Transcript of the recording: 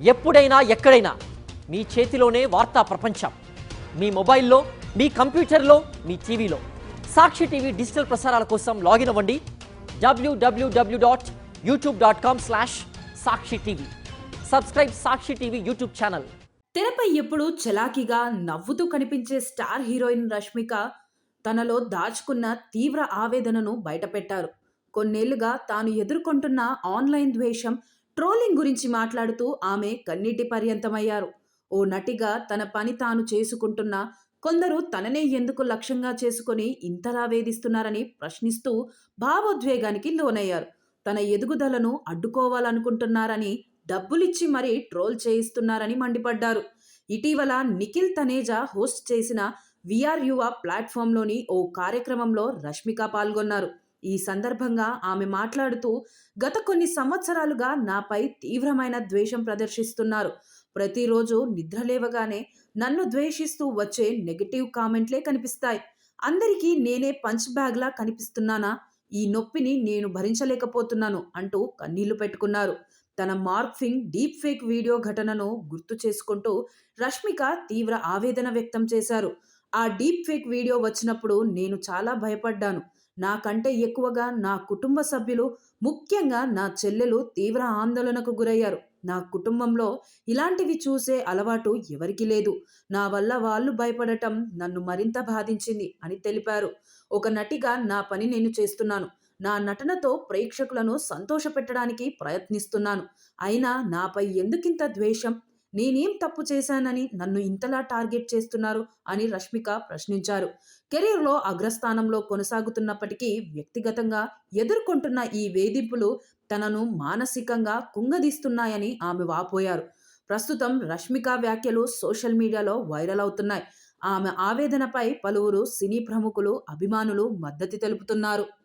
ఎప్పుడైనా ఎక్కడైనా మీ చేతిలోనే వార్తా ప్రపంచం. మీ మొబైల్లో, మీ కంప్యూటర్లో, మీ టీవీలో. సాక్షి టీవీ డిజిటల్ ప్రసారాల కోసం లాగిన్ అవ్వండి www.youtube.com/సాక్షి టీవీ. సబ్స్క్రైబ్ సాక్షి టీవీ యూట్యూబ్ ఛానల్. తెరపై ఎప్పుడు చలాకీగా నవ్వుతూ కనిపించే స్టార్ హీరోయిన్ రష్మిక తనలో దాచుకున్న తీవ్ర ఆవేదనను బయటపెట్టారు. కొన్నేళ్లుగా తాను ఎదుర్కొంటున్న ఆన్లైన్ ద్వేషం, ట్రోలింగ్ గురించి మాట్లాడుతూ ఆమె కన్నీటి పర్యంతమయ్యారు. ఓ నటిగా తన పని తాను చేసుకుంటున్నా కొందరు తననే ఎందుకు లక్ష్యంగా చేసుకుని ఇంతలా వేధిస్తున్నారని ప్రశ్నిస్తూ భావోద్వేగానికి లోనయ్యారు. తన ఎదుగుదలను అడ్డుకోవాలనుకుంటున్నారని, డబ్బులిచ్చి మరీ ట్రోల్ చేయిస్తున్నారని మండిపడ్డారు. ఇటీవల నిఖిల్ తనేజా హోస్ట్ చేసిన విఆర్ యువ ప్లాట్ఫామ్లోని ఓ కార్యక్రమంలో రష్మిక పాల్గొన్నారు. ఈ సందర్భంగా ఆమె మాట్లాడుతూ, గత కొన్ని సంవత్సరాలుగా నాపై తీవ్రమైన ద్వేషం ప్రదర్శిస్తున్నారు. ప్రతిరోజు నిద్రలేవగానే నన్ను ద్వేషిస్తూ వచ్చే నెగటివ్ కామెంట్లే కనిపిస్తాయి. అందరికీ నేనే పంచ్ బ్యాగ్లా కనిపిస్తున్నానా? ఈ నొప్పిని నేను భరించలేకపోతున్నాను అంటూ కన్నీళ్లు పెట్టుకున్నారు. తన మార్ఫింగ్ డీప్ ఫేక్ వీడియో ఘటనను గుర్తు చేసుకుంటూ రష్మిక తీవ్ర ఆవేదన వ్యక్తం చేశారు. ఆ డీప్ ఫేక్ వీడియో వచ్చినప్పుడు నేను చాలా భయపడ్డాను. నాకంటే ఎక్కువగా నా కుటుంబ సభ్యులు, ముఖ్యంగా నా చెల్లెలు తీవ్ర ఆందోళనకు గురయ్యారు. నా కుటుంబంలో ఇలాంటివి చూసే అలవాటు ఎవరికీ లేదు. నా వల్ల వాళ్ళు భయపడటం నన్ను మరింత బాధించింది అని తెలిపారు. ఒక నటిగా నా పని నేను చేస్తున్నాను. నా నటనతో ప్రేక్షకులను సంతోషపెట్టడానికి ప్రయత్నిస్తున్నాను. అయినా నాపై ఎందుకింత ద్వేషం? నేనేం తప్పు చేశానని నన్ను ఇంతలా టార్గెట్ చేస్తున్నారు అని రష్మిక ప్రశ్నించారు. కెరీర్లో అగ్రస్థానంలో కొనసాగుతున్నప్పటికీ వ్యక్తిగతంగా ఎదుర్కొంటున్న ఈ వేధింపులు తనను మానసికంగా కుంగదీస్తున్నాయని ఆమె వాపోయారు. ప్రస్తుతం రష్మిక వ్యాఖ్యలు సోషల్ మీడియాలో వైరల్ అవుతున్నాయి. ఆమె ఆవేదనపై పలువురు సినీ ప్రముఖులు, అభిమానులు మద్దతు తెలుపుతున్నారు.